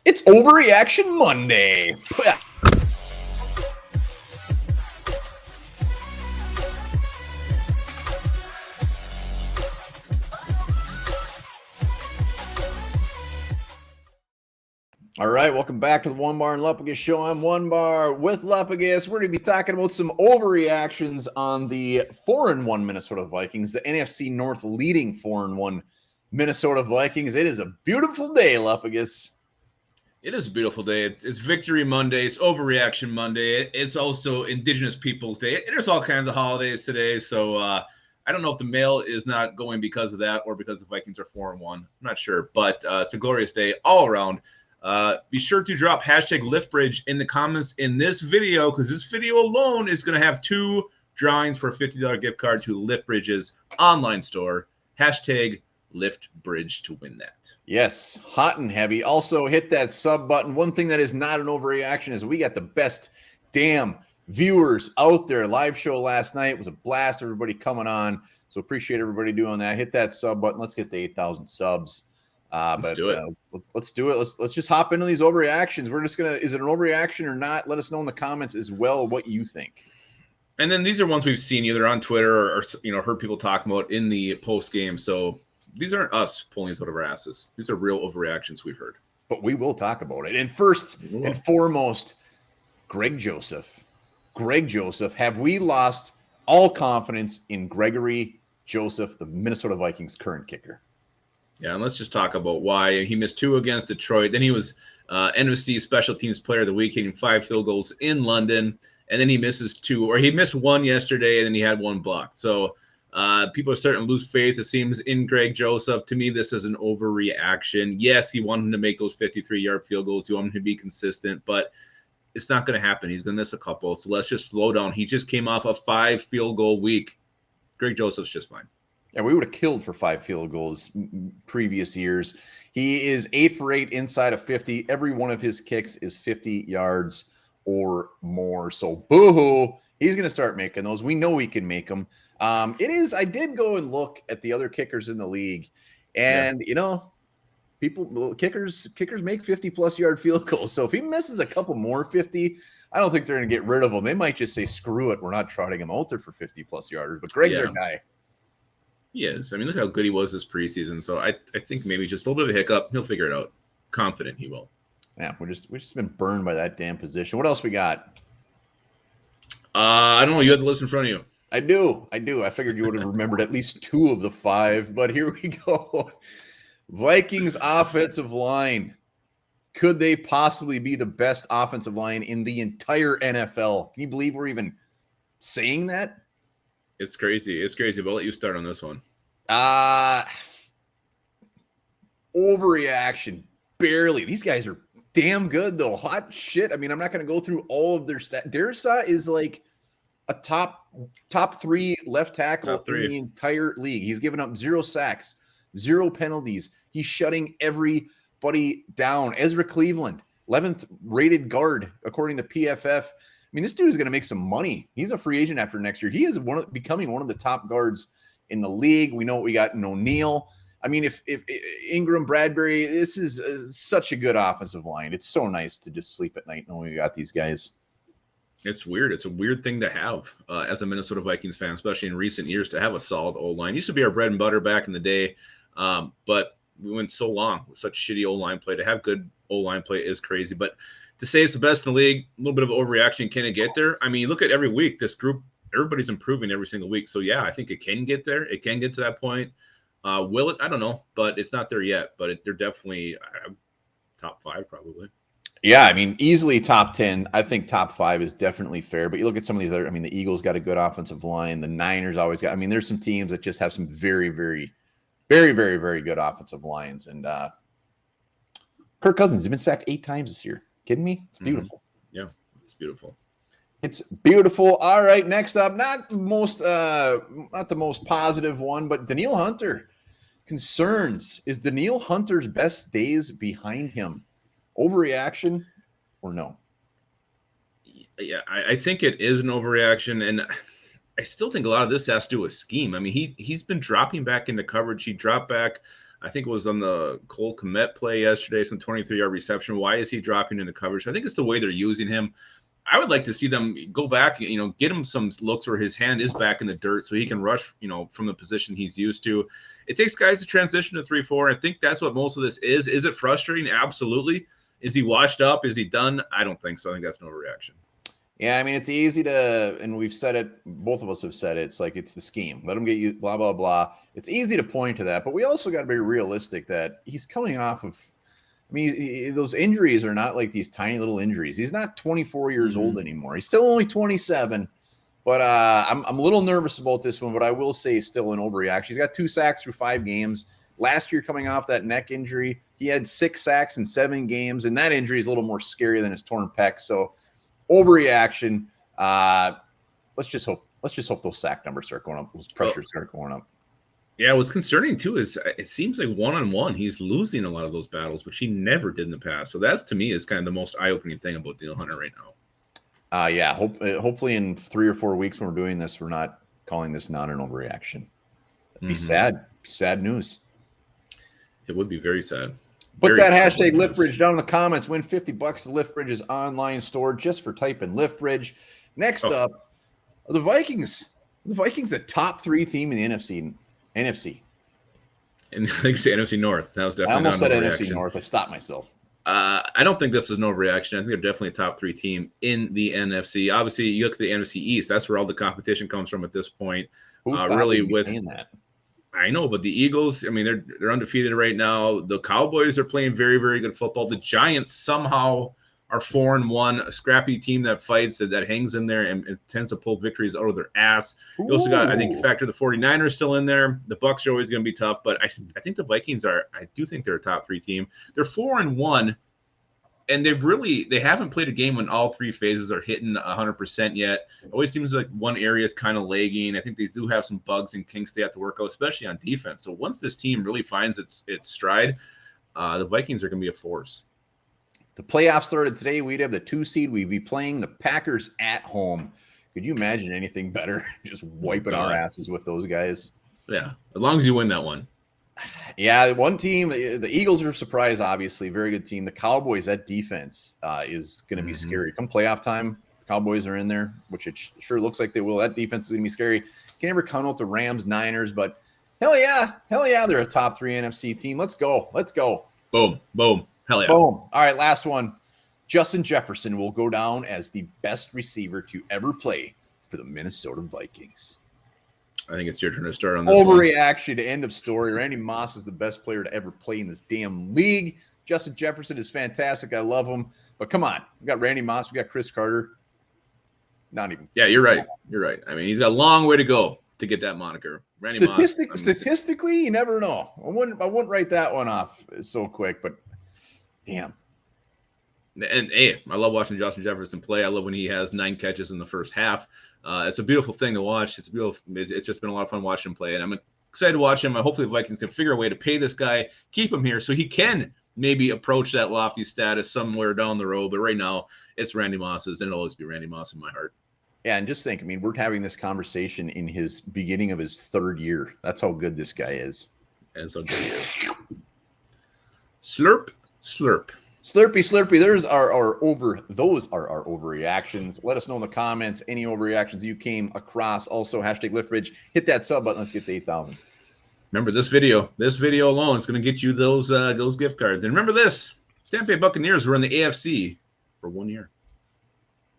It's Overreaction Monday. All right, welcome back to the Onebar and Lupagus show. I'm Onebar with Lupagus. We're going to be talking about some overreactions on the 4-1 Minnesota Vikings, the NFC North leading 4-1 Minnesota Vikings. It is a beautiful day, Lupagus. It is a beautiful day. It's Victory Monday. It's Overreaction Monday. It's also Indigenous Peoples Day. There's all kinds of holidays today. So I don't know if the mail is not going because of that or because the Vikings are 4-1. I'm not sure. But it's a glorious day all around. Be sure to drop hashtag LiftBridge in the comments in this video, because this video alone is going to have 2 drawings for a $50 gift card to LiftBridge's online store. Hashtag LiftBridge to win that. Yes, hot and heavy. Also, hit that sub button. One thing that is not an overreaction is we got the best damn viewers out there. Live show last night. It was a blast. Everybody coming on. So appreciate everybody doing that. Hit that sub button. Let's get the 8,000 subs. Let's do it. Let's do it. Let's just hop into these overreactions. We're just gonna. Is it an overreaction or not? Let us know in the comments as well what you think. And then these are ones we've seen either on Twitter or heard people talking about in the post game. So these aren't us pulling these out of our asses. These are real overreactions we've heard. But we will talk about it. And first and foremost, Greg Joseph. Greg Joseph. Have we lost all confidence in Gregory Joseph, the Minnesota Vikings current kicker? Yeah, and let's just talk about why. He missed 2 against Detroit. Then he was NFC Special Teams Player of the Week, hitting 5 field goals in London. And then he misses 2, or he missed 1 yesterday, and then he had 1 blocked. So people are starting to lose faith, it seems, in Greg Joseph. To me, this is an overreaction. Yes, he wanted him to make those 53-yard field goals. You want him to be consistent, but it's not going to happen. He's going to miss a couple. So let's just slow down. He just came off a 5 field goal week. Greg Joseph's just fine. Yeah, we would have killed for 5 field goals previous years. He is 8 for 8 inside of 50. Every one of his kicks is 50 yards or more. So boo-hoo, he's going to start making those. We know he can make them. I did go and look at the other kickers in the league, and kickers make 50+ yard field goals. So if he misses a couple more 50, I don't think they're going to get rid of him. They might just say, screw it, we're not trotting him out there for 50+ yarders. But Greg's our guy. He is. I mean, look how good he was this preseason. So I think maybe just a little bit of a hiccup. He'll figure it out. Confident he will. Yeah, we've just been burned by that damn position. What else we got? I don't know. You had the list in front of you. I do. I figured you would have remembered at least 2 of the 5, but here we go. Vikings offensive line. Could they possibly be the best offensive line in the entire NFL? Can you believe we're even saying that? It's crazy. It's crazy. But I'll let you start on this one. Overreaction. Barely. These guys are damn good, though. Hot shit. I mean, I'm not going to go through all of their stats. Darrisaw is like a top 3 left tackle in the entire league. He's given up 0 sacks, 0 penalties. He's shutting everybody down. Ezra Cleveland, 11th rated guard, according to PFF. I mean, this dude is going to make some money. He's a free agent after next year. He is becoming one of the top guards in the league. We know what we got in O'Neal. I mean, if Ingram, Bradbury, this is such a good offensive line. It's so nice to just sleep at night knowing we got these guys. It's weird. It's a weird thing to have as a Minnesota Vikings fan, especially in recent years, to have a solid O-line. Used to be our bread and butter back in the day, but we went so long with such shitty O-line play. To have good O-line play is crazy, but to say it's the best in the league, a little bit of overreaction. Can it get there? I mean, look at every week. This group, everybody's improving every single week. So, yeah, I think it can get there. It can get to that point. Will it? I don't know, but it's not there yet. But they're definitely top 5 probably. Yeah, I mean, easily top 10. I think top 5 is definitely fair. But you look at some of these other, I mean, the Eagles got a good offensive line. The Niners always got, I mean, there's some teams that just have some very, very, very, very, very good offensive lines. And Kirk Cousins has been sacked 8 times this year. Kidding me? It's beautiful. Mm-hmm. Yeah, it's beautiful. It's beautiful. All right, next up, not the most positive one, but Danielle Hunter. Concerns. Is Danielle Hunter's best days behind him? Overreaction or no? Yeah, I think it is an overreaction, and I still think a lot of this has to do with scheme. I mean, he's been dropping back into coverage. He dropped back I think it was on the Cole Kmet play yesterday, some 23-yard reception. Why is he dropping into coverage? I think it's the way they're using him. I would like to see them go back, get him some looks where his hand is back in the dirt so he can rush, from the position he's used to. It takes guys to transition to 3-4. I think that's what most of this is. Is it frustrating? Absolutely. Is he washed up? Is he done? I don't think so. I think that's an overreaction. Yeah, I mean, it's easy to, and we've said it, both of us have said it, it's like it's the scheme. Let him get you, blah, blah, blah. It's easy to point to that, but we also got to be realistic that he's coming off of, I mean, those injuries are not like these tiny little injuries. He's not 24 years old anymore. He's still only 27, but I'm a little nervous about this one, but I will say he's still an overreaction. He's got 2 sacks through 5 games. Last year, coming off that neck injury, he had 6 sacks in 7 games, and that injury is a little more scary than his torn pec. So, overreaction. Let's just hope those sack numbers start going up. Those pressures start going up. Yeah, what's concerning too is it seems like one-on-one he's losing a lot of those battles, which he never did in the past. So that's to me is kind of the most eye-opening thing about Danielle Hunter right now. Yeah. Hopefully in 3 or 4 weeks when we're doing this, we're not calling this not an overreaction. That'd be sad. Sad news. It would be very sad. Put that hashtag LiftBridge down in the comments. Win $50 at LiftBridge's online store just for typing LiftBridge. Next up, the Vikings. The Vikings, a top 3 team in the NFC. And like you say, NFC North. That was definitely. I almost said NFC North. I stopped myself. I don't think this is an overreaction. I think they're definitely a top 3 team in the NFC. Obviously, you look at the NFC East. That's where all the competition comes from at this point. Really, with saying that. I know, but the Eagles, I mean, they're undefeated right now. The Cowboys are playing very, very good football. The Giants somehow are 4-1, a scrappy team that fights, that hangs in there and tends to pull victories out of their ass. You also got, I think, you factor the 49ers still in there. The Bucs are always going to be tough, but I think the Vikings I do think they're a top 3 team. They're 4-1, and they haven't played a game when all 3 phases are hitting 100% yet. It always seems like one area is kind of lagging. I think they do have some bugs and kinks they have to work out, especially on defense. So once this team really finds its stride, the Vikings are going to be a force. The playoffs started today. We'd have the 2 seed. We'd be playing the Packers at home. Could you imagine anything better? Just wiping our asses with those guys. Yeah, as long as you win that one. Yeah, one team, the Eagles are a surprise, obviously. Very good team. The Cowboys, that defense is going to be scary. Come playoff time, the Cowboys are in there, which it sure looks like they will. That defense is going to be scary. Can't ever count out the Rams, Niners, but hell yeah, they're a top 3 NFC team. Let's go. Boom. Hell yeah. Boom. All right, last one. Justin Jefferson will go down as the best receiver to ever play for the Minnesota Vikings. I think it's your turn to start on this. Overreaction, end of story. Randy Moss is the best player to ever play in this damn league. Justin Jefferson is fantastic. I love him. But come on. We got Randy Moss. We got Chris Carter. Not even. Yeah, you're right. I mean, he's got a long way to go to get that moniker. Randy Statistically, you never know. I wouldn't write that one off so quick, but damn. And hey, I love watching Justin Jefferson play. I love when he has 9 catches in the first half. It's a beautiful thing to watch. It's beautiful. It's just been a lot of fun watching him play, and I'm excited to watch him. Hopefully, the Vikings can figure a way to pay this guy, keep him here, so he can maybe approach that lofty status somewhere down the road. But right now, it's Randy Moss's, and it'll always be Randy Moss in my heart. Yeah, and just think, I mean, we're having this conversation in his beginning of his 3rd year. That's how good this guy is. And so good. Slurp. Slurpy. Those are our overreactions. Let us know in the comments any overreactions you came across. Also, hashtag LiftBridge. Hit that sub button. Let's get to 8,000. Remember this video alone is going to get you those gift cards. And remember this: Tampa Bay Buccaneers were in the AFC for 1 year.